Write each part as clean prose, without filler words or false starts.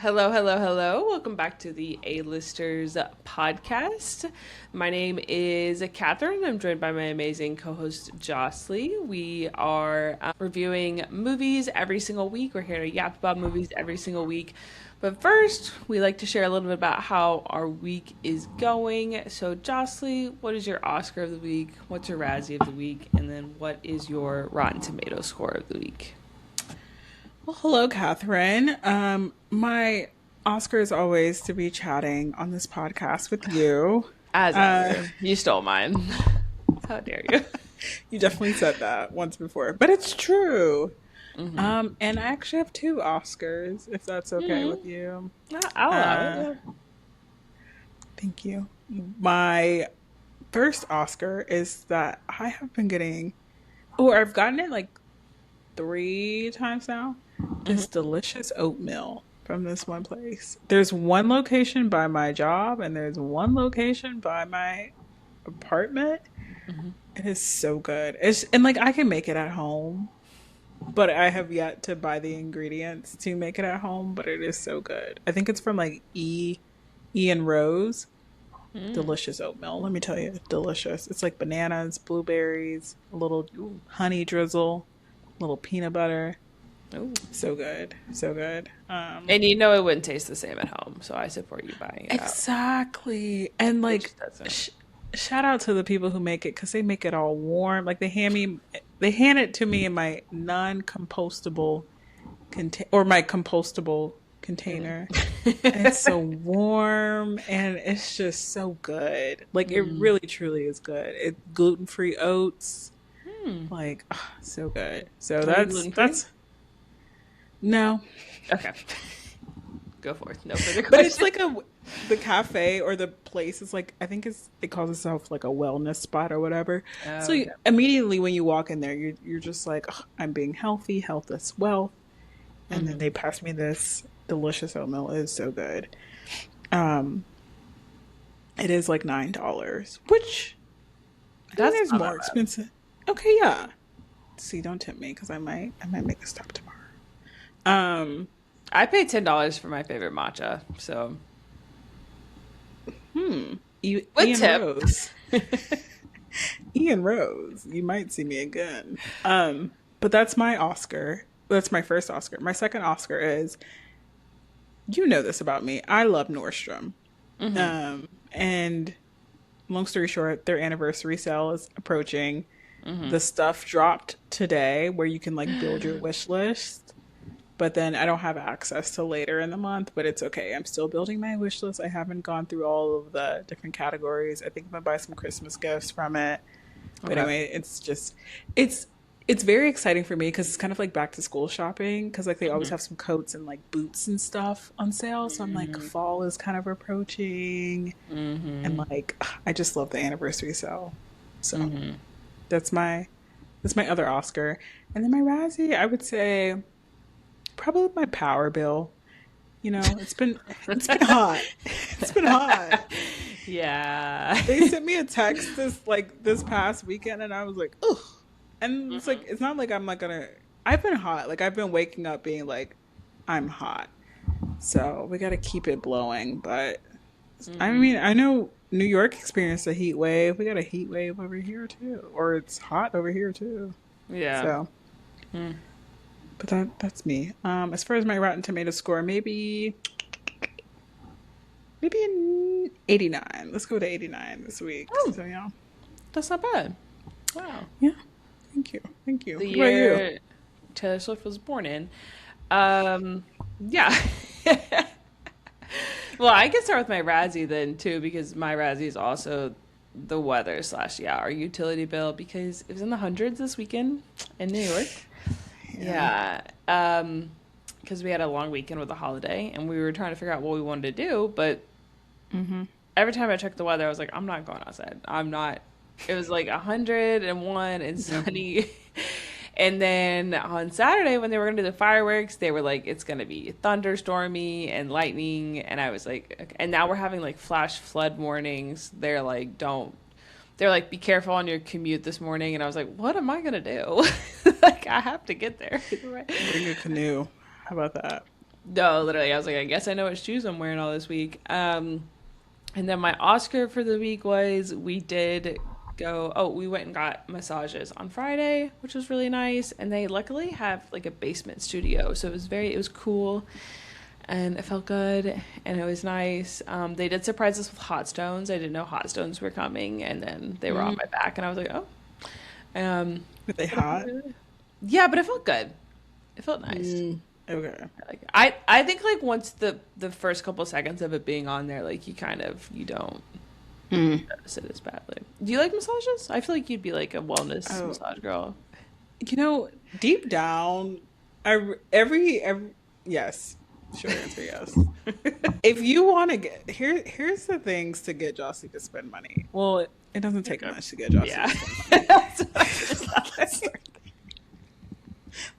Hello, hello, hello. Welcome back to the A-Listers podcast. My name is Katherine. I'm joined by my amazing co-host Jahsleighe. We are reviewing movies every single week. We're here to yap about movies every single week. But first, we like to share a little bit about how our week is going. So, Jahsleighe, what is your Oscar of the week? What's your Razzie of the week? And then what is your Rotten Tomato score of the week? Well, hello, Catherine. My Oscar is always to be chatting on this podcast with you. As ever. You stole mine. How dare you? You definitely said that once before, but it's true. And I actually have two Oscars, if that's okay with you. I'll allow it. Thank you. My first Oscar is that I have been getting, or I've gotten it like 3 times now. This delicious oatmeal from this one place. There's one location by my job and there's one location by my apartment. It is so good. And like I can make it at home, but I have yet to buy the ingredients to make it at home, but it is so good. I think it's from like Ian Rose. Delicious oatmeal. Let me tell you, delicious. It's like bananas, blueberries, a little honey drizzle, a little peanut butter. Ooh. So good. So good. And you know it wouldn't taste the same at home, so I support you buying it out. Exactly. And like, shout out to the people who make it because they make it all warm. Like they hand it to me in my non-compostable or my compostable container. And it's so warm and it's just so good. Like it really truly is good. It's gluten-free oats. Like so good. So that's no. Okay. Go for it. No further questions. But it's like the cafe or the place is like, I think it calls itself like a wellness spot or whatever. So immediately when you walk in there, you're just like, oh, I'm being healthy. Health is wealth. And then they pass me this delicious oatmeal. It is so good. It is like $9, which that is more expensive. Okay, yeah. See, don't tempt me because I might make a stop tomorrow. I paid $10 for my favorite matcha, so Ian tip? Rose. Ian Rose. You might see me again. But that's my Oscar. That's my first Oscar. My second Oscar is, you know this about me. I love Nordstrom. And long story short, their anniversary sale is approaching. The stuff dropped today where you can like build your wish list. But then I don't have access to later in the month, but it's okay. I'm still building my wish list. I haven't gone through all of the different categories. I think I'm gonna buy some Christmas gifts from it. But anyway, it's very exciting for me because it's kind of like back to school shopping because like they always have some coats and like boots and stuff on sale. So I'm like, fall is kind of approaching, and like I just love the anniversary sale. So that's my other Oscar, and then my Razzie, I would say. Probably my power bill. You know, it's been hot. It's been hot. Yeah. They sent me a text this past weekend and I was like, ugh. And it's like, it's not like I'm not gonna, I've been hot. Like I've been waking up being like, I'm hot. So we got to keep it blowing. But I mean, I know New York experienced a heat wave. We got a heat wave over here too. Or it's hot over here too. Yeah. So. But that's me. As far as my Rotten Tomato score, maybe an 89. Let's go to 89 this week. Oh, so yeah, that's not bad. Wow. Yeah. Thank you. The What year about you? Taylor Swift was born in. Yeah. Well, I can start with my Razzie then too because my Razzie is also the weather / our utility bill because it was in the hundreds this weekend in New York. Yeah. Because we had a long weekend with the holiday and we were trying to figure out what we wanted to do. But every time I checked the weather, I was like, I'm not going outside. I'm not. It was like 101 and sunny. And then on Saturday when they were going to do the fireworks, they were like, it's going to be thunderstormy and lightning. And I was like, okay. And now we're having like flash flood warnings. They're like, be careful on your commute this morning. And I was like, what am I going to do? Like, I have to get there. Bring a canoe. How about that? No, literally, I was like, I guess I know what shoes I'm wearing all this week. And then my Oscar for the week was we did go, oh, we went and got massages on Friday, which was really nice. And they luckily have like a basement studio. So it was cool and it felt good and it was nice. They did surprise us with hot stones. I didn't know hot stones were coming and then they were on Mm. my back and I was like, oh. Um, Were they hot? yeah, but it felt good. It felt nice. Mm. Okay. I think like once the first couple seconds of it being on there, like you don't Mm. notice it as badly. Do you like massages? I feel like you'd be like a wellness Oh, massage girl. deep down, every yes, short answer yes. If you want to here's the things to get Jahsleighe to spend money. Well, it doesn't take Okay. much to get Jahsleighe Yeah. to spend money. That's what I was like.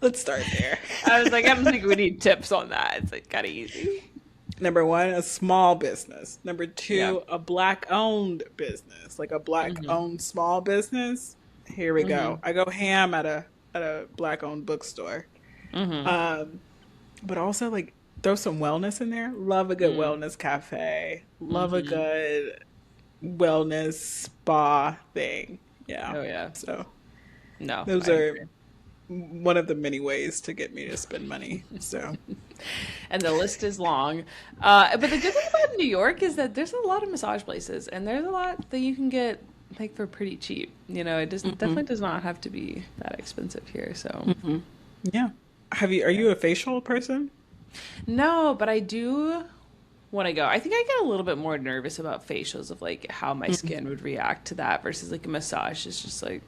Let's start there. I was like, I don't think we need tips on that. It's like kind of easy. Number one, a small business. Number Yeah. two, a black owned business, like a black hmm owned small business. Here we hmm go. I go ham at a black owned bookstore. hmm Um, but also like throw some wellness in there. Love a good mm wellness cafe. Love a hmm good wellness spa thing. Yeah. Oh yeah. So No, those I are agree. one of the many ways to get me to spend money. So And the list is long. But the good thing about New York is that there's a lot of massage places, and there's a lot that you can get like for pretty cheap. It hmm definitely does not have to be that expensive here. So hmm yeah. Are yeah. you a facial person? No, but I do want to go. I think I get a little bit more nervous about facials of like how my skin would react to that versus like a massage. It's just like,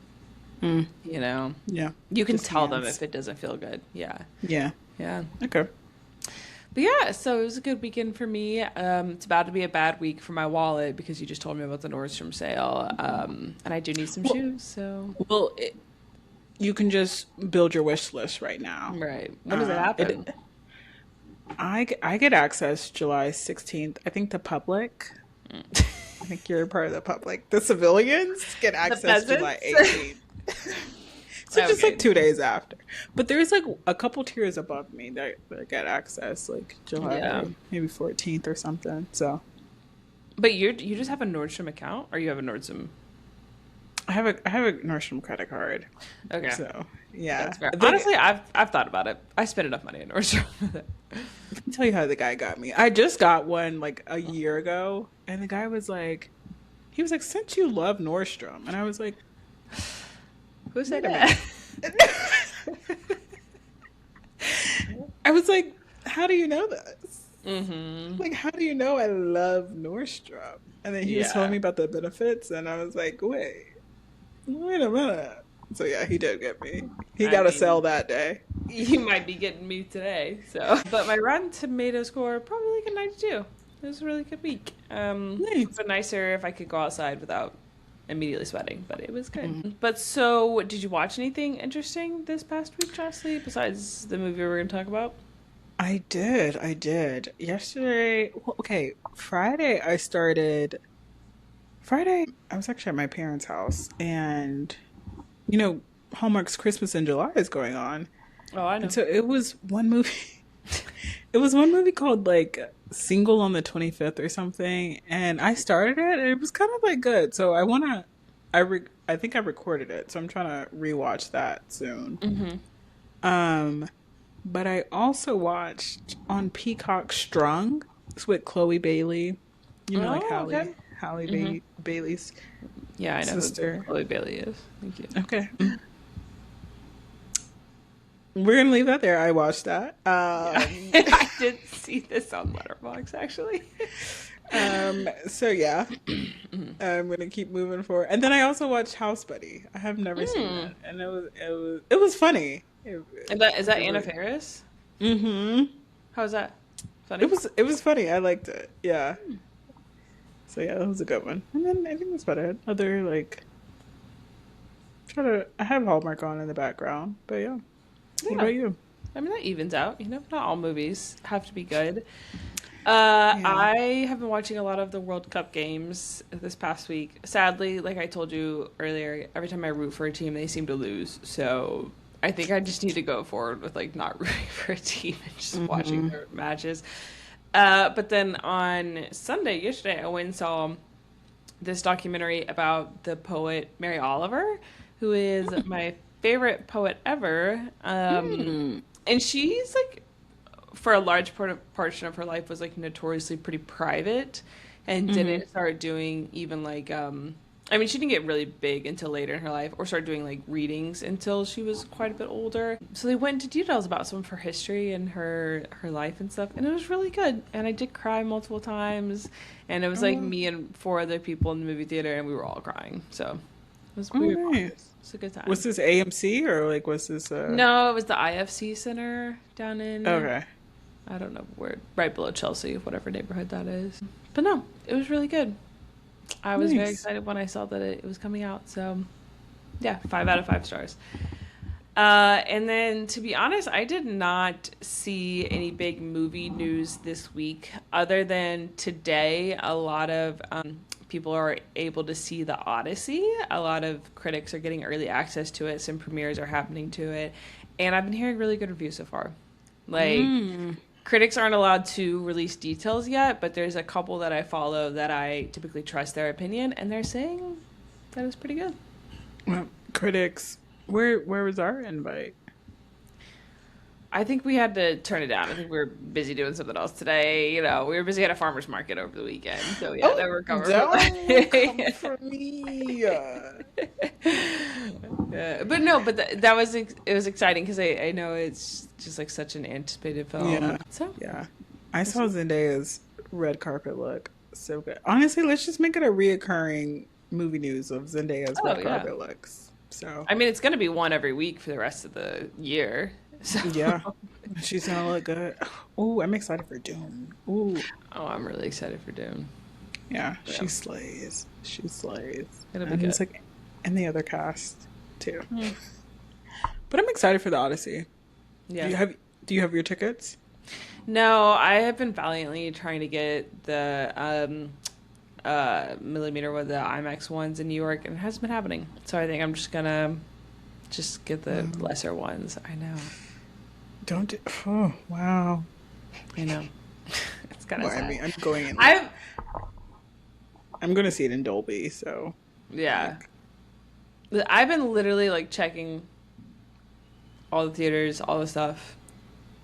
Mm, you know, yeah. you can Just tell them hands. if it doesn't feel good. Yeah. Yeah. Yeah. Okay. But yeah, so it was a good weekend for me. It's about to be a bad week for my wallet because you just told me about the Nordstrom sale. And I do need some Well, shoes, so well, you can just build your wish list right now. right. When does it happen? It I get access July 16th. I think the public, I think you're part of the public. The civilians get The access July peasants? 18th. So just like Okay. 2 days after. But there's like a couple tiers above me that get access like Yeah. July maybe 14th or something. So But you just have a Nordstrom account or you have a Nordstrom? I have a Nordstrom credit card. Okay. So yeah. That's fair. Honestly, I've thought about it. I spent enough money at Nordstrom. Let me tell you how the guy got me. I just got one like a year ago, and the guy was like, since you love Nordstrom, and I was like, Who said wait a that? minute. I was like, how do you know this? Mm-hmm. Like, how do you know I love Nordstrom? And then he was telling Yeah. me about the benefits, and I was like, wait a minute. So yeah, he did get me. He I got a sell mean, that day. you might be getting me today. So, but my Rotten Tomato score probably like a 92. It was a really good week. It would Nice. have been nicer if I could go outside without immediately sweating, but it was Mm. good. But so, did you watch anything interesting this past week, Jossley, besides the movie we're going to talk about? I did. I did. Yesterday, well, okay, Friday, I was actually at my parents' house, and Hallmark's Christmas in July is going on. Oh, I And know. so it was one movie. It was one movie called like Single on the 25th or something, and I started it, and it was kind of like good. So I think I recorded it, so I'm trying to rewatch that soon. Mm-hmm. Um, but I also watched on Peacock Strung. It's with Chloe Bailey. Like Oh, okay. Halle Mm-hmm. Bailey's Yeah, I know who sister. Chloe Bailey is. Thank you. Okay. We're gonna leave that there. I watched that. Yeah. I did see this on Letterboxd actually. So yeah, Mhm. I'm gonna keep moving forward. And then I also watched House Buddy. I have never seen Mm. it, and it was funny. Is that It Anna was, Faris? mm-hmm. How's that? It Funny? was it was funny. I liked it. Yeah. So yeah, that was a good one. And then I think that's about it. Other like I have Hallmark on in the background, but yeah. What Yeah. about you? I mean, that evens out. Not all movies have to be good. Yeah. I have been watching a lot of the World Cup games this past week. Sadly, like I told you earlier, every time I root for a team, they seem to lose. So I think I just need to go forward with like not rooting for a team and just watching their matches. But then on Sunday, yesterday, I went and saw this documentary about the poet Mary Oliver, who is my favorite poet ever. And she's like, for a large portion of her life, was like notoriously pretty private, and didn't start doing even like I mean, she didn't get really big until later in her life, or start doing like readings until she was quite a bit older. So they went into details about some of her history and her life and stuff, and it was really good. And I did cry multiple times, and it was like me and 4 other people in the movie theater, and we were all crying. So it was pretty nice. It was a good time. Was this AMC or like was this? No, it was the IFC Center down in. Okay. I don't know where, right below Chelsea, whatever neighborhood that is. But no, it was really good. I was very excited when I saw that it was coming out. So, yeah, 5 out of 5 stars. And then, to be honest, I did not see any big movie news this week, other than today. A lot of people are able to see The Odyssey. A lot of critics are getting early access to it. Some premieres are happening to it. And I've been hearing really good reviews so far. Like, critics aren't allowed to release details yet, but there's a couple that I follow that I typically trust their opinion, and they're saying that it's pretty good. Well, critics, where was our invite? I think we had to turn it down. I think we were busy doing something else today. You know, we were busy at a farmer's market over the weekend. So, yeah, that we're covered. Come for me. But no, that was, it was exciting because I know it's just like such an anticipated film. Yeah. So, yeah. I saw Zendaya's red carpet look. So good. Honestly, let's just make it a reoccurring movie news of Zendaya's red carpet looks. So I mean, it's going to be one every week for the rest of the year. So. Yeah, she's gonna look good. Ooh, I'm excited for Dune. Ooh. Oh, I'm really excited for Dune. Yeah, she slays. She slays. It'll be good. It's like, and the other cast too. But I'm excited for the Odyssey. Yeah. Do you have your tickets? No, I have been valiantly trying to get the millimeter with the IMAX ones in New York, and it hasn't been happening. So I think I'm just gonna get the lesser ones. I know. Oh, wow. I know. It's kind of sad. I mean, I'm going in. I'm going to see it in Dolby, so. Yeah. I've been literally like checking all the theaters, all the stuff.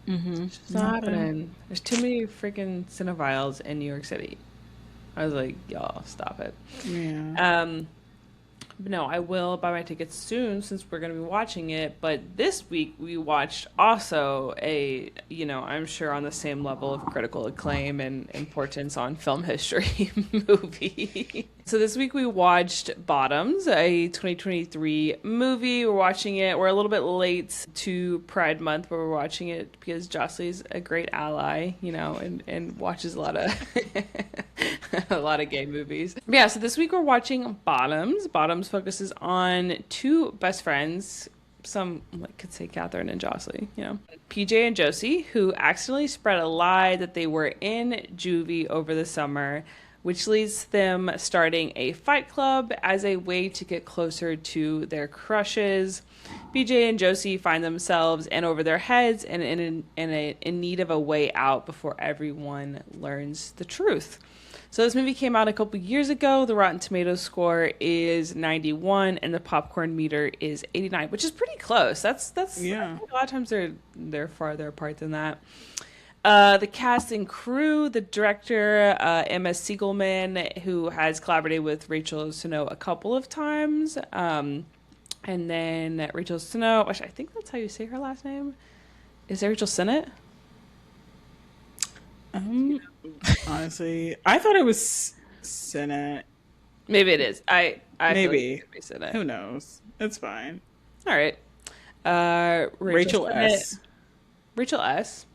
It's just not happening. There's too many freaking cinephiles in New York City. I was like, y'all, stop it. Yeah. But no, I will buy my tickets soon since we're going to be watching it. But this week we watched also I'm sure on the same level of critical acclaim and importance on film history movie. So this week we watched Bottoms, a 2023 movie. We're watching it. We're a little bit late to Pride Month, but we're watching it because Jahsleigh's a great ally, and watches a lot of gay movies. But yeah, so this week we're watching Bottoms. Bottoms focuses on 2 best friends, some could say Katherine and Jahsleigh, PJ and Josie, who accidentally spread a lie that they were in juvie over the summer, which leads them starting a fight club as a way to get closer to their crushes. PJ and Josie find themselves in over their heads and in need of a way out before everyone learns the truth. So this movie came out a couple years ago. The Rotten Tomatoes score is 91 and the popcorn meter is 89, which is pretty close. That's yeah. I think a lot of times they're farther apart than that. The cast and crew, the director, Emma Siegelman, who has collaborated with Rachel Snow a couple of times. And then Rachel Snow, which I think that's how you say her last name. Is it Rachel Sennett? Honestly, I thought it was Sennett. Maybe it is. I maybe. Like who knows? It's fine. All right. Rachel S. Rachel S.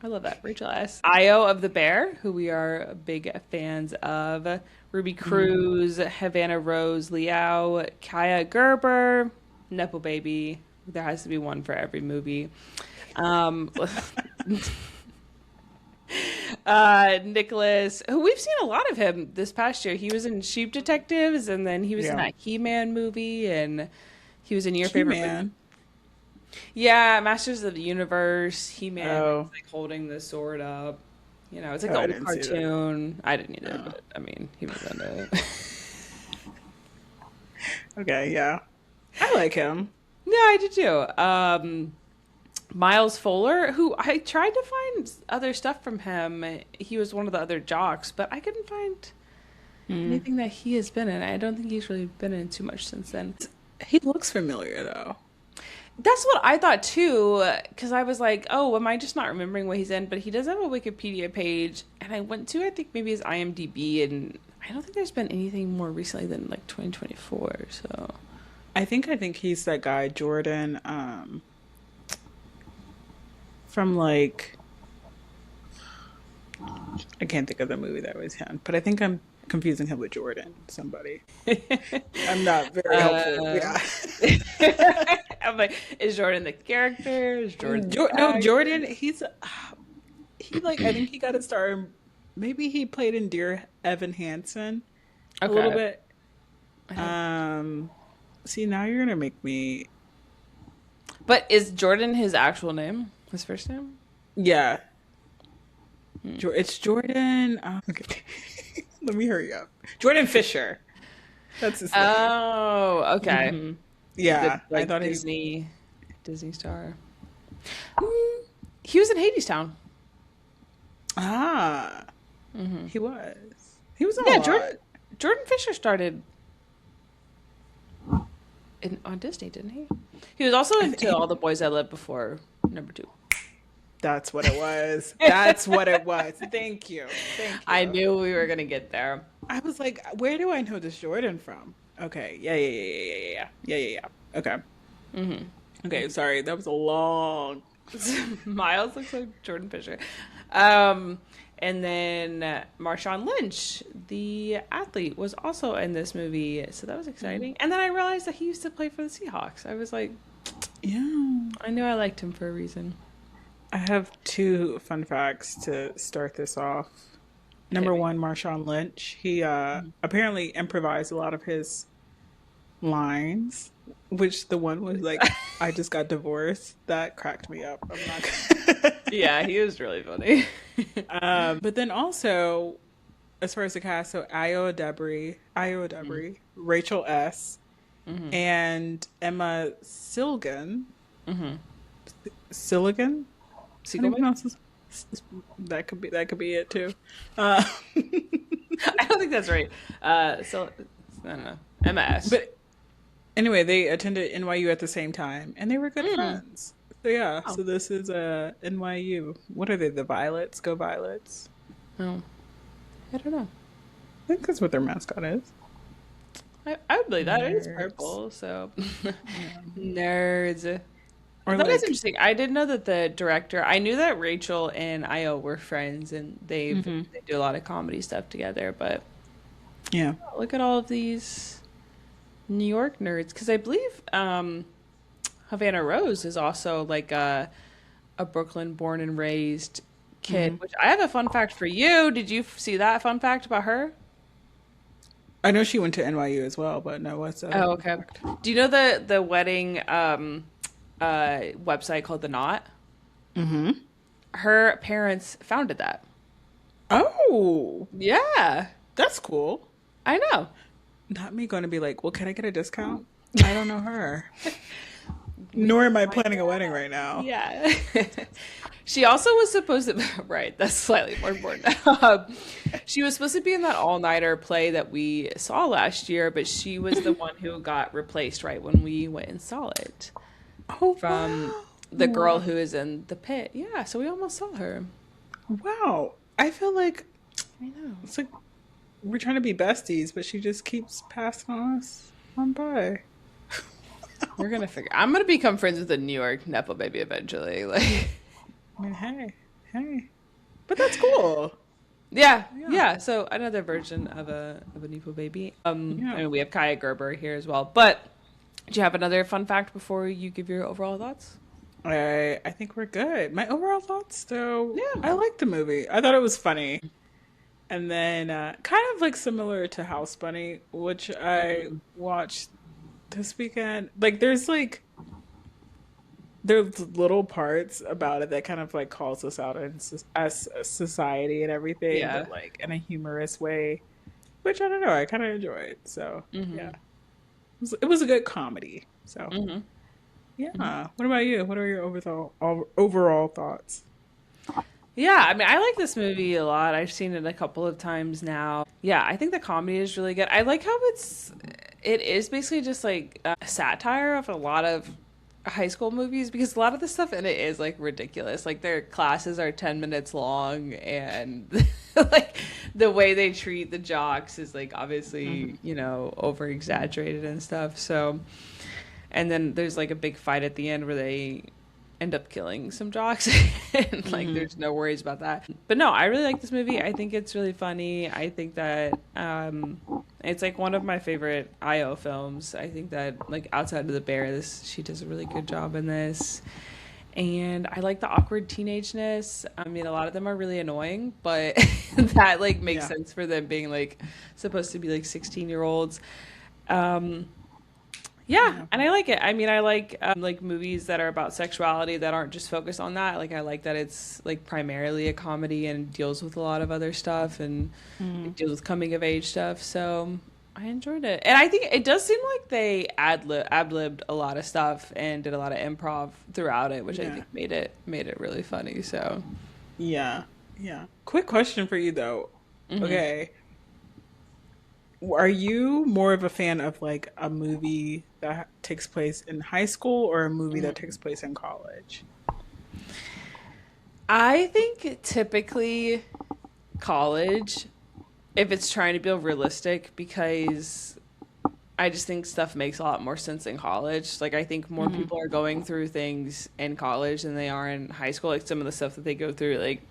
I love that. Rachel S. Io of the Bear, who we are big fans of. Ruby Cruz, Havana Rose Liao, Kaya Gerber, Nepo Baby. There has to be one for every movie. Nicholas, who we've seen a lot of him this past year. He was in Sheep Detectives, and then he was in that He-Man movie, and he was in your favorite movie. Yeah, Masters of the Universe. He-Man is Oh, like holding the sword up. It's like oh, the I old didn't see that. cartoon. I didn't either, Oh, but I mean, he was in it. okay, yeah. I like him. Yeah, I did too. Miles Fuller, who I tried to find other stuff from him. He was one of the other jocks, but I couldn't find Mm. anything that he has been in. I don't think he's really been in too much since then. He looks familiar though. That's what I thought too, because I was like, oh, am I just not remembering what he's in? But he does have a Wikipedia page, and I went to, I think maybe his IMDb, and I don't think there's been anything more recently than like 2024. So, I think he's that guy Jordan from like I can't think of the movie that was him, but I think I'm confusing him with Jordan, somebody. I'm not very helpful. uh, Yeah. I'm like, is Jordan the character? Is Jordan the No, actor? Jordan, he like I think he got a star in, maybe he played in Dear Evan Hansen a little Okay. bit. Um See, now you're gonna make me. But is Jordan his actual name? His first name? Yeah. It's Jordan. Okay. Let me hurry up. Jordan Fisher. That's his name. Oh, okay. Hmm. The Yeah, I like thought he's. Disney star. He was in Hadestown. Ah, he was. He was on a Yeah, lot. Jordan Fisher started on Disney, didn't he? He was also I into think All the Boys I Loved Before #2. that's what it was. That's what it was. Thank you. Thank I you. knew we were gonna get there. I was like, where do I know this Jordan from? Okay. Yeah, yeah, yeah, yeah, yeah, yeah. Yeah, yeah, yeah. Okay. Okay, sorry. That was a long. Miles looks like Jordan Fisher. Um, and then Marshawn Lynch, the athlete, was also in this movie, so that was exciting. And then I realized that he used to play for the Seahawks. I was like, Yeah. I knew I liked him for a reason. I have two fun facts to start this off. Hit Number me. one, Marshawn Lynch. He apparently improvised a lot of his lines, which the one was like, I just got divorced. That cracked me up. I'm not Yeah, he was really funny. But then also, as far as the cast, so Io Debris, Rachel S., and Emma Silgan. Silligan? How do you Siegelman? pronounce this? That could be it too. Uh, I don't think that's right. So I don't know. MS. but anyway, they attended NYU at the same time, and they were good friends. So yeah, Oh, so this is NYU. What are they? The Violets? Go Violets! oh, I don't know. I think that's what their mascot is. I would believe that. It is Nerds. purple, so nerds. Or That is like, interesting. I didn't know that the director. I knew that Rachel and Io were friends, and they do a lot of comedy stuff together. But yeah. look at all of these New York nerds, because I believe Havana Rose is also like a Brooklyn born and raised kid. Which I have a fun fact for you. Did you see that fun fact about her? I know she went to NYU as well, but no, what's the other Oh, fun okay. fact? Do you know the wedding website called The Knot? Her parents founded that. Oh, Yeah, that's cool. I know. Not me going to be like, well, can I get a discount? I don't know her. Nor am I planning a wedding right now. Yeah. She also was supposed to, right, that's slightly more important. She was supposed to be in that all-nighter play that we saw last year, but she was the one who got replaced right when we went and saw it Oh, from the girl who is in the pit. Yeah, so we almost saw her. wow. I feel like I know. it's like we're trying to be besties, but she just keeps passing us on by. We're gonna figure. I'm gonna become friends with a New York Nepo baby eventually. Like, I mean, hey. But that's cool. yeah, Yeah. yeah. So another version of a Nepo baby. Yeah. I mean, we have Kaya Gerber here as well. But do you have another fun fact before you give your overall thoughts? I think we're good. My overall thoughts, though, Yeah. I liked the movie. I thought it was funny. And then, kind of like similar to House Bunny, which I watched this weekend. Like, there's like there's little parts about it that kind of like calls us out as a society and everything, Yeah. but like in a humorous way, which I don't know, I kind of enjoyed. So yeah, Hmm. it was a good comedy. So Hmm. Hmm. yeah. What about you? What are your overall thoughts? Yeah, I mean, I like this movie a lot. I've seen it a couple of times now. Yeah, I think the comedy is really good. I like how it is basically just like a satire of a lot of high school movies because a lot of the stuff in it is like ridiculous. Like their classes are 10 minutes long and like the way they treat the jocks is like Hmm. obviously, over exaggerated and stuff. So, and then there's like a big fight at the end where they end up killing some jocks and like Hmm. there's no worries about that. But no, I really like this movie. I think it's really funny. I think that it's like one of my favorite IO films. I think that like outside of the bear, this she does a really good job in this. And I like the awkward teenageness. I mean, a lot of them are really annoying, but that like makes Yeah. sense for them being like supposed to be like 16-year-olds. Um, yeah, Yeah. and I like it. I mean, I like movies that are about sexuality that aren't just focused on that. Like I like that it's like primarily a comedy and deals with a lot of other stuff and Hmm. it deals with coming of age stuff. So I enjoyed it. And I think it does seem like they ad-libbed a lot of stuff and did a lot of improv throughout it, which I Yeah. think made it really funny. So, Yeah. Yeah. Quick question for you though. mhm. Okay. Are you more of a fan of like a movie that takes place in high school or a movie that takes place in college? I think typically college if it's trying to be realistic because I just think stuff makes a lot more sense in college. Like I think more Hmm. people are going through things in college than they are in high school. Like some of the stuff that they go through, like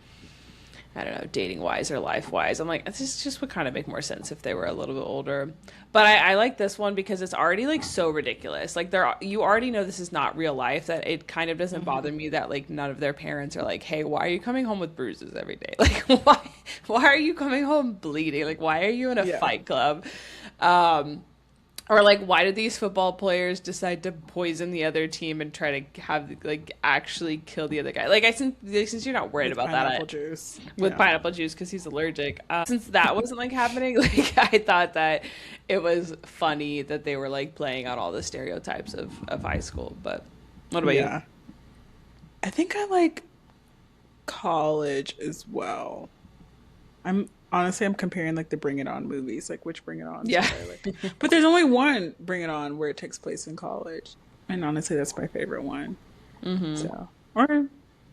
I don't know, dating wise or life wise. I'm like, this is just would kind of make more sense if they were a little bit older. But I like this one because it's already like so ridiculous. Like you already know this is not real life. That it kind of doesn't Hmm. bother me that like none of their parents are like, hey, why are you coming home with bruises every day? Like why are you coming home bleeding? Like why are you in a Yeah. fight club? Um, or like, why did these football players decide to poison the other team and try to have like actually kill the other guy? Like, since you're not worried With about that, pineapple juice. with Yeah. pineapple juice because he's allergic. Since that wasn't like happening, like I thought that it was funny that they were like playing out all the stereotypes of high school. But what about you? Yeah. I think I like college as well. I'm comparing like the Bring It On movies, like which Bring It Ons Yeah. do I like? But there's only one Bring It On where it takes place in college, and honestly, that's my favorite one. Hmm. So, or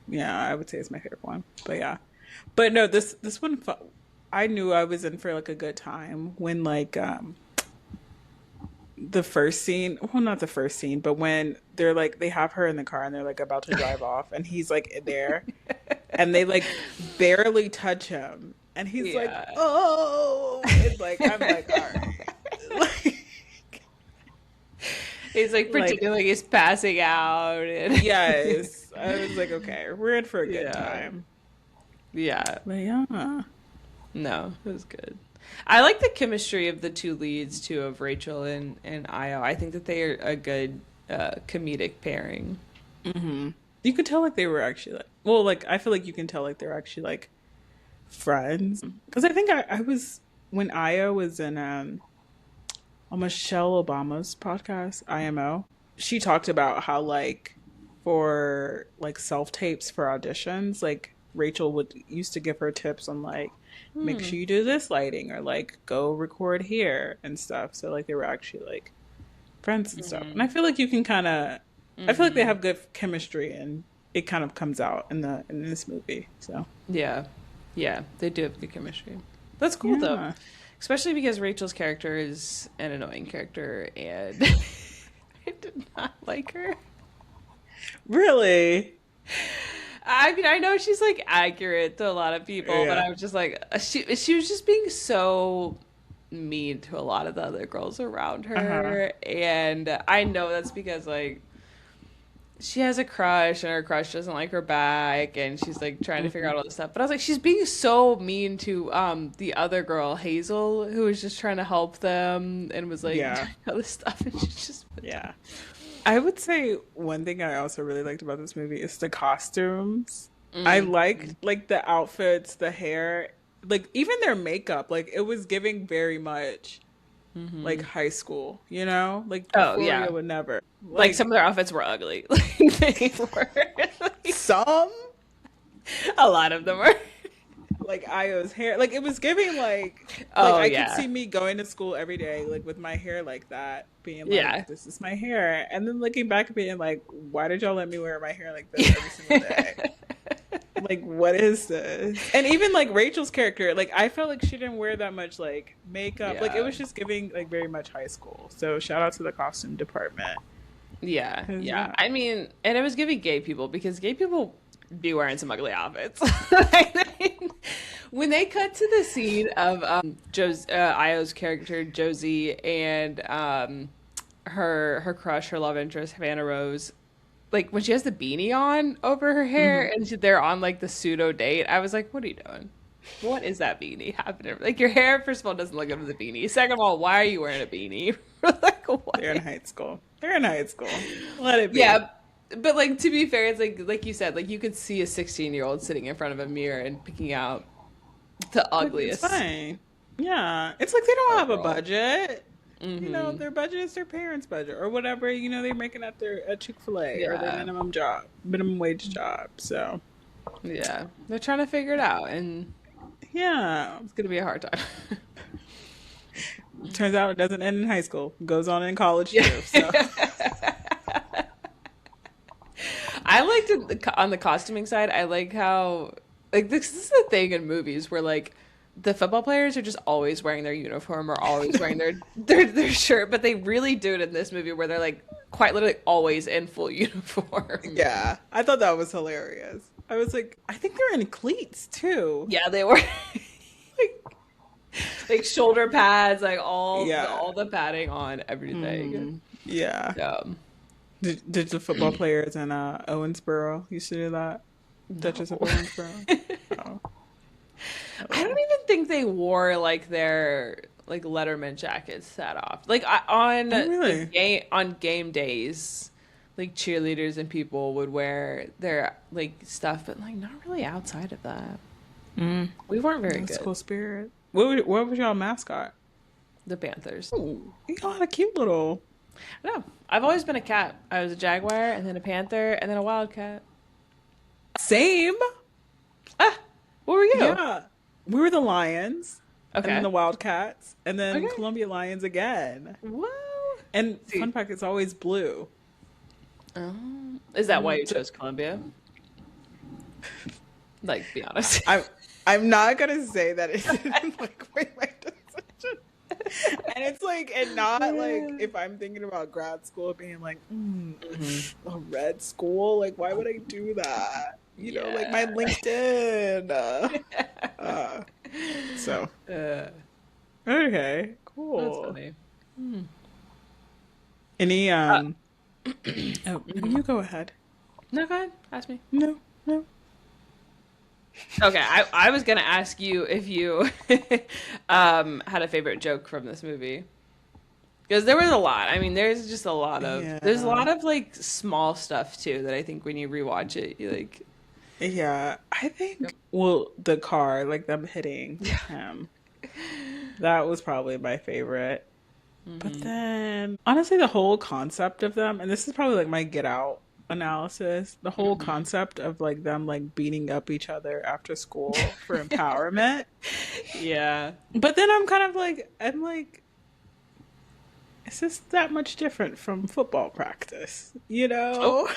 yeah, I would say it's my favorite one. But yeah, but no, this one, I knew I was in for like a good time when like the first scene, well, not the first scene, but when they're like they have her in the car and they're like about to drive off, and he's like in there, and they like barely touch him, and he's like, Yeah. oh, and like I'm like, all right, He's like like pretending like he's passing out and yes, I was like, okay, we're in for a good yeah. time. Yeah. But yeah, No, it was good. I like the chemistry of the two leads too, of Rachel and Io. I think that they are a good comedic pairing. hmm, you could tell like they were actually like, well, like I feel like you can tell like they're actually like friends because I think I was when Io was in on Michelle Obama's podcast, IMO, she talked about how like for like self tapes for auditions, like Rachel would used to give her tips on like make Hmm. sure you do this lighting or like go record here and stuff. So like they were actually like friends and stuff. And I Hmm. feel like you can kind of I feel like they Hmm. have good chemistry and it kind of comes out in this movie. So, Yeah. Yeah, they do have good chemistry. That's cool though. yeah. Especially because Rachel's character is an annoying character and I did not like her. Really? I mean, I know she's like accurate to a lot of people, but Yeah. I was just like she was just being so mean to a lot of the other girls around Uh-huh. her, and I know that's because like she has a crush and her crush doesn't like her back and she's like trying to figure Hmm. out all this stuff. But I was like she's being so mean to the other girl, Hazel, who was just trying to help them and was like Yeah. doing all this stuff and she's just Yeah. I would say one thing I also really liked about this movie is the costumes. I liked like the outfits, the hair, like even their makeup. Like it was giving very much like high school, you know? Like Oh Euphoria yeah, would never. like some Like of their outfits were ugly. Like they were. Like, some, a lot of them were. like Io's hair, like it was giving like Oh I could yeah, see me going to school every day like with my hair like that, being yeah. like, this is my hair, and then looking back and being like, why did y'all let me wear my hair like this every single day? Like, what is this? And even like Rachel's character, like I felt like she didn't wear that much like makeup. Like it Yeah. was just giving like very much high school. So shout out to the costume department. Yeah, 'Cause, yeah. yeah. I mean, and it was giving gay people because gay people be wearing some ugly outfits. Like, when they cut to the scene of Io's character Josie and her crush, her love interest, Havana Rose, like when she has the beanie on over her hair Hmm. and they're on like the pseudo date, I was like, what are you doing? What is that beanie happening? Like your hair, first of all, doesn't look good with a beanie. Second of all, why are you wearing a beanie? Like They're in what? high school. They're in high school. Let it be. Yeah, but like to be fair, it's like you said, like you could see a 16-year-old sitting in front of a mirror and picking out the Like it's ugliest fine. Yeah. It's like they don't have a overall. budget. You know, Hmm. their budget is their parents' budget or whatever, you know, they're making at their at Chick-fil-A or their Yeah, minimum wage job. So yeah, they're trying to figure it out, and yeah. it's gonna be a hard time. Turns out it doesn't end in high school. Goes on in college Yeah. too. So I liked it on the costuming side. I like how like this is the thing in movies where like the football players are just always wearing their uniform or always wearing their shirt, but they really do it in this movie where they're like quite literally always in full uniform. yeah. I thought that was hilarious. I was like, I think they're in cleats too. Yeah, they were like shoulder pads, like Yeah. all the padding on everything. Yeah. Um, Did the football players in Owensboro used to do that? Duchess of no. Owensboro? Oh. I don't even think they wore like their like Letterman jackets set off. Like on Oh, the really? game days, like cheerleaders and people would wear their like stuff, but like not really outside of that. Mm. We weren't very That's good. cool spirit. What was y'all mascot? The Panthers. Ooh, y'all had a cute little. No, I've always been a cat. I was a jaguar and then a panther and then a wildcat. Same. Ah, what were you? Yeah. We were the Lions, and then Okay. the Wildcats, and then Okay. Columbia Lions again. Whoa. And See. fun fact, it's always blue. Is that why you chose Columbia? Like, be honest. I'm not gonna say that it didn't like make my decision. And it's like, and not like if I'm thinking about grad school being like, a red school, like why would I do that? You know, like my Yeah. LinkedIn. So Uh, okay, that's cool. funny. Any oh, you go ahead. No, go ahead. Ask me. No, no. Okay, I was gonna ask you if you had a favorite joke from this movie. Because there was a lot. I mean, there's just a lot of there's a Yeah. lot of like small stuff too that I think when you rewatch it, you like Yeah, I think well, the car, like them hitting him, that was probably my favorite. But then, honestly, the whole concept of them, and this is probably like my Get Out analysis, the whole concept of like them like beating up each other after school for empowerment. yeah. But then I'm like, is this that much different from football practice? You know? Oh.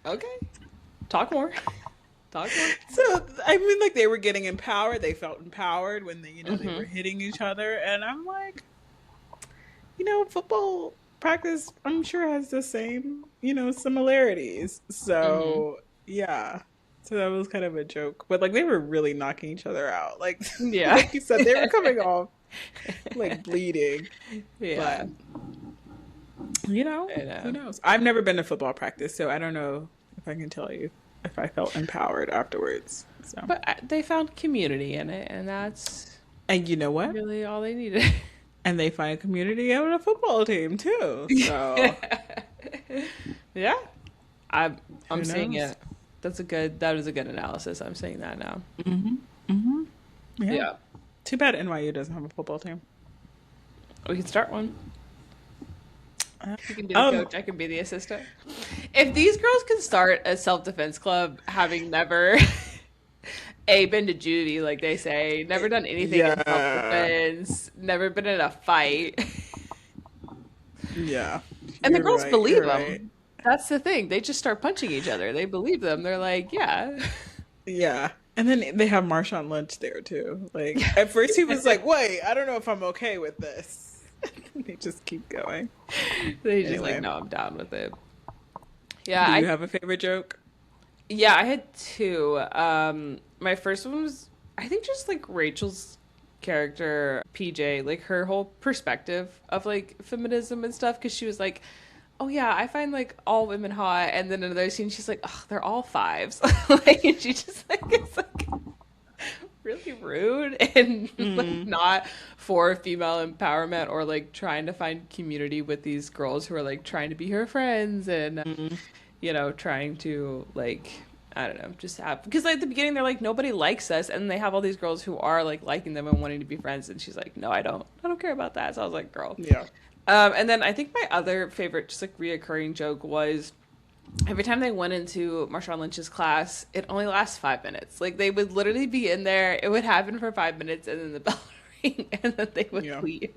Okay. Talk more. Talk more. So I mean, like they were getting empowered. They felt empowered when they were hitting each other, and I'm like, football practice, I'm sure has the same, similarities. So yeah, so that was kind of a joke, but like they were really knocking each other out. Like, Yeah. like you said, they were coming off like bleeding. Yeah. But I know. who knows? I've never been to football practice, so I don't know if I can tell you if I felt empowered afterwards. So, But they found community in it, and that's and you know what? really all they needed. And they find community on a football team too. So Yeah, I'm Who I'm seeing knows? it. That is a good analysis. I'm saying that now. Hmm. Hmm. Yeah. Yeah, Too bad NYU doesn't have a football team. we can start one. Uh, You can be the Um, coach. I can be the assistant. If these girls can start a self-defense club, having never been to juvie, like they say, never done anything in yeah, self-defense, never been in a fight, yeah. and the You're girls right. believe You're right. them. That's the thing. They just start punching each other. They believe them. They're like, yeah. Yeah. And then they have Marshawn Lynch there too. Like at first he was like, "Wait, I don't know if I'm okay with this." They just keep going. They just like, Anyway, no, I'm down with it. Yeah, do you I have a favorite joke? yeah, I had two. My first one was I think just like Rachel's character, PJ, like her whole perspective of like feminism and stuff, because she was like, "Oh yeah, I find like all women hot," and then in another scene, she's like, "Oh, they're all fives," like, and she just like it's like really rude and like Mm, not for female empowerment or like trying to find community with these girls who are like trying to be her friends and mm, trying to like I don't know, just have because like, at the beginning they're like nobody likes us, and they have all these girls who are like liking them and wanting to be friends, and she's like, no, I don't care about that. So I was like, girl. yeah. And then I think my other favorite, just like reoccurring joke was every time they went into Marshawn Lynch's class, it only lasts 5 minutes. Like they would literally be in there, it would happen for 5 minutes, and then the bell would ring, and then they would Yeah. leave.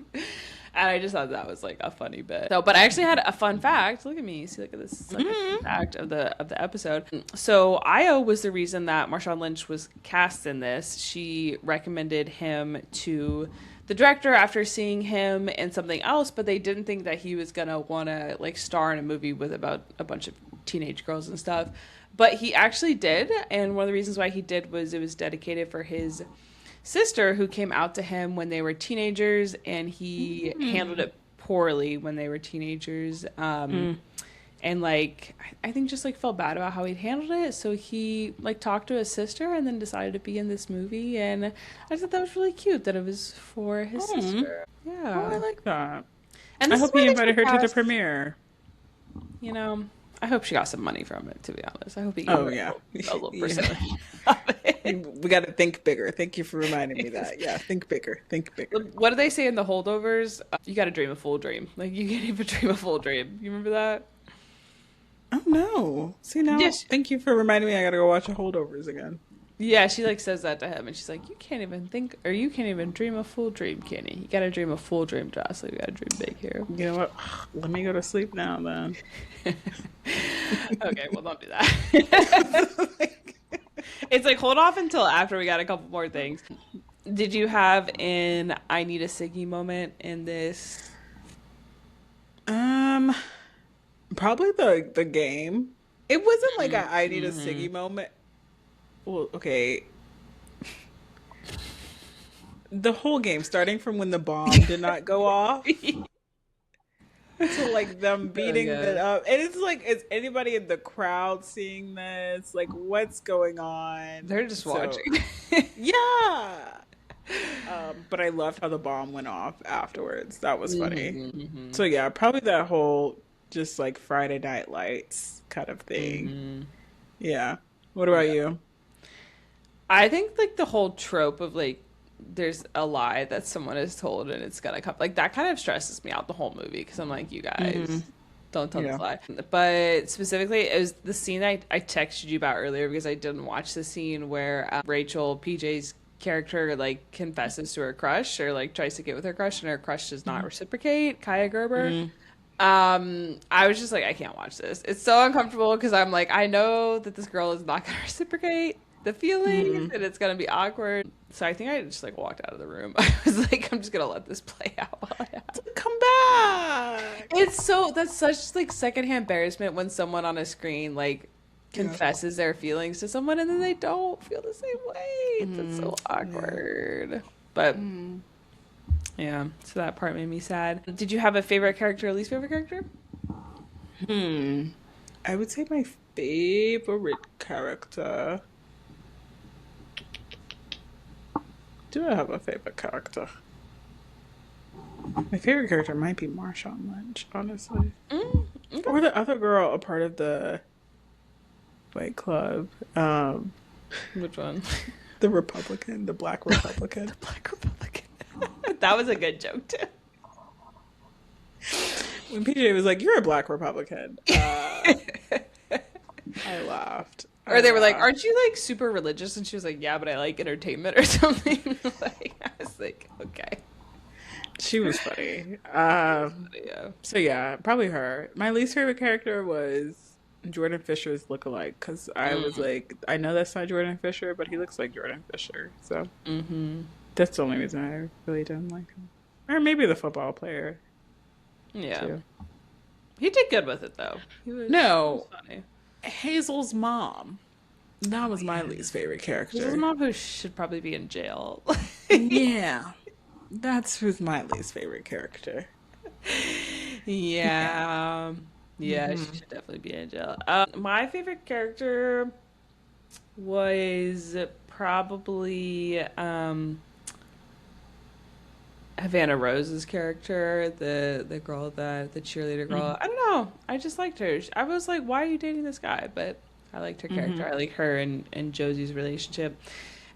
And I just thought that was like a funny bit. So, but I actually had a fun fact. Look at me. See, look at this. It's like a fun Hmm. fact of the episode. So, Io was the reason that Marshawn Lynch was cast in this. She recommended him to the director after seeing him in something else, but they didn't think that he was gonna want to like star in a movie with about a bunch of teenage girls and stuff. But he actually did, and one of the reasons why he did was it was dedicated for his sister who came out to him when they were teenagers, and he handled Mm. it poorly when they were teenagers. Mm. And like I think just like felt bad about how he'd handled it, so he like talked to his sister and then decided to be in this movie, and I thought that was really cute that it was for his Mm. sister. Oh, I Yeah. like that. And I this is hope why he they should invited her to the cast, premiere. you know, I hope she got some money from it, to be honest. I hope he gave Oh her yeah. a little Yeah. percentage of it. We got to think bigger. Thank you for reminding me that. Yeah, think bigger. Think bigger. What do they say in the holdovers? You got to dream a full dream. Like you can't even dream a full dream. You remember that? Oh no. See now, Yes. thank you for reminding me I got to go watch the holdovers again. Yeah, she like says that to him, and she's like, "You can't even think, or you can't even dream a full dream, can you? You got to dream a full dream, Jahsleigh. You got to dream big here." You know what? Let me go to sleep now then. Okay, well, don't do that. It's like hold off until after we got a couple more things. Did you have an "I need a Siggy" moment in this? um, Probably the game. It wasn't like a I need a Mm-hmm. Siggy moment. Well, okay. The whole game, starting from when the bomb did not go off to like them Oh beating it yeah, up. And it's like, is anybody in the crowd seeing this? Like, what's going on? they're just So, watching. yeah. But I loved how the bomb went off afterwards. That was funny. Mm-hmm, So yeah, probably that whole just like Friday Night Lights kind of thing. mm-hmm. Yeah. What about you? I think like the whole trope of like there's a lie that someone is told and it's gonna come like that kind of stresses me out the whole movie because I'm like, you Hmm. guys don't tell this Yeah. lie. But specifically, it was the scene I texted you about earlier because I didn't watch the scene where Rachel PJ's character like confesses to her crush or like tries to get with her crush and her crush does not reciprocate. Kaya Gerber. Mm. I was just like, I can't watch this. It's so uncomfortable because I'm like, I know that this girl is not gonna reciprocate the feelings Mm. and it's gonna be awkward. So I think I just like walked out of the room. I was like, I'm just gonna let this play out while I have. Come back. It's so that's such like secondhand embarrassment when someone on a screen like Yeah. confesses their feelings to someone and then they don't feel the same way. That's so Yeah. awkward. But Mm. yeah, so that part made me sad. Did you have a favorite character or least favorite character? Hmm. I would say my favorite character. Do I have a favorite character? My favorite character might be Marshawn Lynch, honestly. Okay. Or the other girl, a part of the Fight Club. Which one? The Republican, the Black Republican. The Black Republican. That was a good joke too. When PJ was like, "You're a Black Republican," I laughed. Or they were like, "Aren't you like super religious?" And she was like, "Yeah, but I like entertainment or something." Like I was like, "Okay." She was funny. Yeah. So yeah, probably her. My least favorite character was Jordan Fisher's lookalike because I was like, I know that's not Jordan Fisher, but he looks like Jordan Fisher. So that's the only reason I really didn't like him. Or maybe the football player. Yeah. Too. He did good with it though. He No, was funny. Hazel's mom. That was my least favorite character. His mom who should probably be in jail. Yeah, that's who's my least favorite character. Yeah. Yeah, she should definitely be in jail. My favorite character was probably Havana Rose's character, the girl that the cheerleader girl. I don't know. I just liked her. I was like, why are you dating this guy? But I liked her character. I like her and Josie's relationship.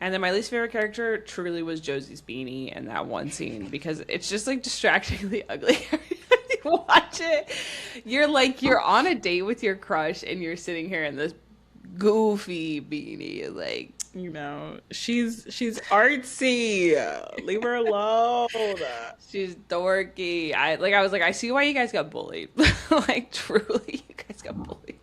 And then my least favorite character truly was Josie's beanie in that one scene because it's just like distractingly ugly. You watch it, you're on a date with your crush and you're sitting here in this goofy beanie, like she's artsy. Leave her alone. she's dorky. I was like, I see why you guys got bullied. Like truly, you guys got bullied.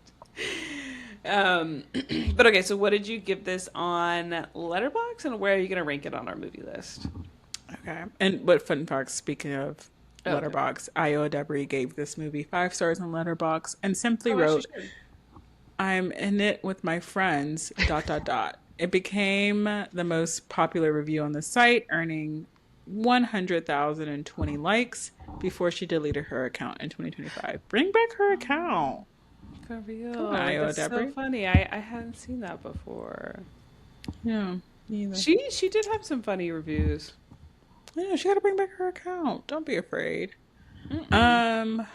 But okay, so what did you give this on Letterboxd, and where are you gonna rank it on our movie list? Okay. And what fun facts, speaking of Okay. Letterboxd, Io Debris gave this movie 5 stars on Letterboxd and simply Oh, wrote, "I'm in it with my friends, dot, dot, dot." It became the most popular review on the site, earning 100,020 likes before she deleted her account in 2025. Bring back her account. For real. Come on, Io That's so Debris. funny. I hadn't seen that before. Yeah, me either. She did have some funny reviews. Yeah, she got to bring back her account. Don't be afraid. But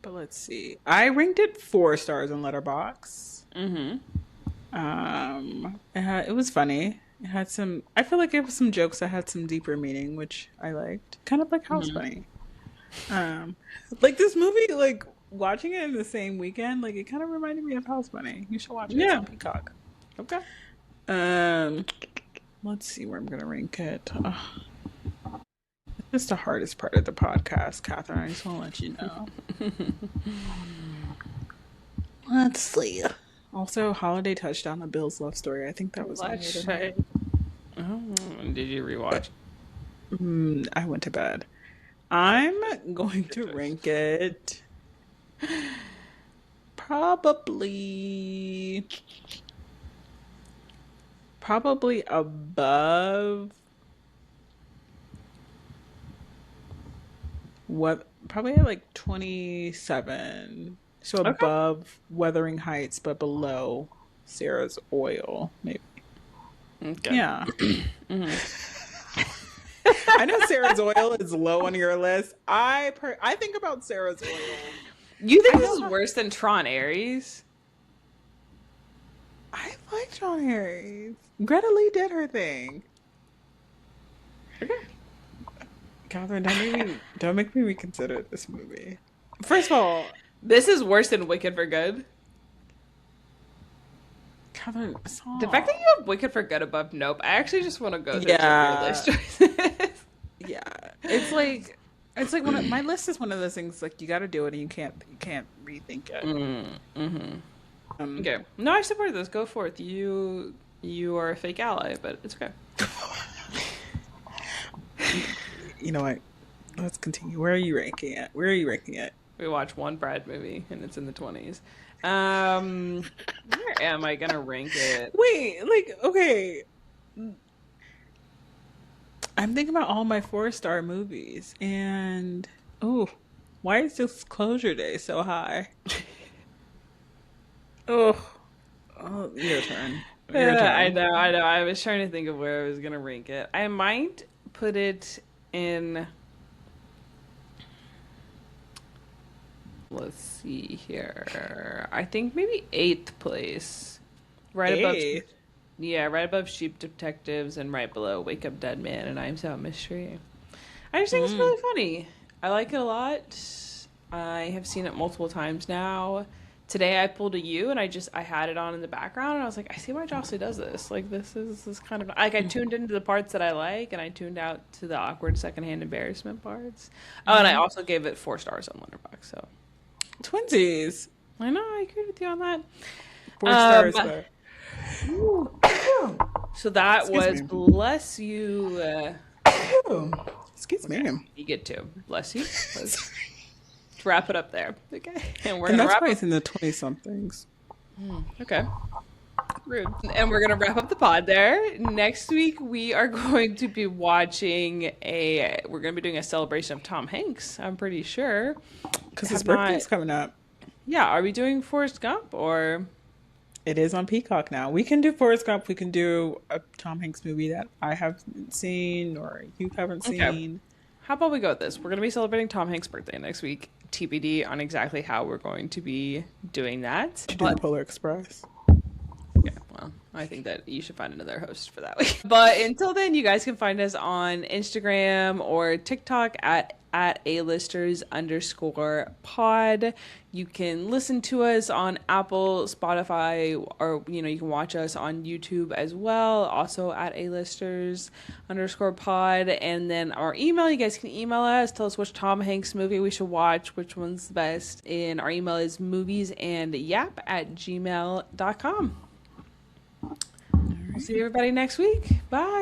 let's see. I ranked it 4 stars on Letterboxd. It was funny. It had some. I feel like it was some jokes that had some deeper meaning, which I liked. Kind of like House Bunny. Like this movie, like watching it in the same weekend, like it kind of reminded me of House Bunny. You should watch it. It's on Peacock. Okay. Let's see where I'm gonna rank it. It's the hardest part of the podcast, Catherine. I just want to let you know. Let's see. Also, Holiday Touchdown, A Bill's Love Story. I think that was on here. Did you rewatch? I went to bed. I'm going to rank it probably above what, probably at like 27. So above Wuthering Heights, but below Sarah's Oil, maybe. Okay. Yeah. I know Sarah's Oil is low on your list. I think about Sarah's Oil. You think this is worse than Tron Ares? I like John Harris. Greta Lee did her thing. Okay. Catherine, don't make me reconsider this movie. First of all, This is worse than Wicked for Good. Catherine, The fact that you have Wicked for Good above Nope, I actually just want to go through Yeah. your list choices. yeah, it's like my list is one of those things like you got to do it and you can't rethink it. Okay. No, I support this. Go forth. You are a fake ally, but it's okay. You know what? Let's continue. Where are you ranking it? We watch one Brad movie and it's in the 20s. Where am I gonna rank it? Wait, like, okay. I'm thinking about all my 4-star movies and why is Disclosure Day so high? Oh, your turn. I know. I was trying to think of where I was gonna rank it. I might put it in Let's see here. I think maybe eighth place. Right above, Hey. yeah, right above Sheep Detectives and right below Wake Up Dead Man and I'm So Mystery. I just think it's Mm. really funny. I like it a lot. I have seen it multiple times now. Today I pulled a U and I had it on in the background and I was like, I see why Jahsleigh does this. Like this is kind of like I tuned into the parts that I like and I tuned out to the awkward secondhand embarrassment parts. Oh, and I Mm. also gave it 4 stars on Letterboxd. So Twinsies. I know I agree with you on that. 4 stars, but So that excuse was me. bless you. Excuse me. Okay, you get to bless you. Let's wrap it up there. Okay, and we're And gonna that's wrap why up. it's in the 20 somethings. Okay. Rude. And we're gonna wrap up the pod there. Next week we are going to be watching we're gonna be doing a celebration of Tom Hanks, I'm pretty sure. Because his Have not birthday's coming up. Yeah, are we doing Forrest Gump or It is on Peacock now. We can do Forrest Gump. We can do a Tom Hanks movie that I haven't seen or you haven't okay. seen. How about we go with this? We're gonna be celebrating Tom Hanks' birthday next week. TBD on exactly how we're going to be doing that. To do the Polar Express. Yeah, well, I think that you should find another host for that week. But until then, you guys can find us on Instagram or TikTok at A-listers_pod. You can listen to us on Apple, Spotify, or you can watch us on YouTube as well, also at A-listers_pod. And then our email, you guys can email us, tell us which Tom Hanks movie we should watch, which one's the best. And our email is moviesandyap@gmail.com. We'll see everybody next week. Bye.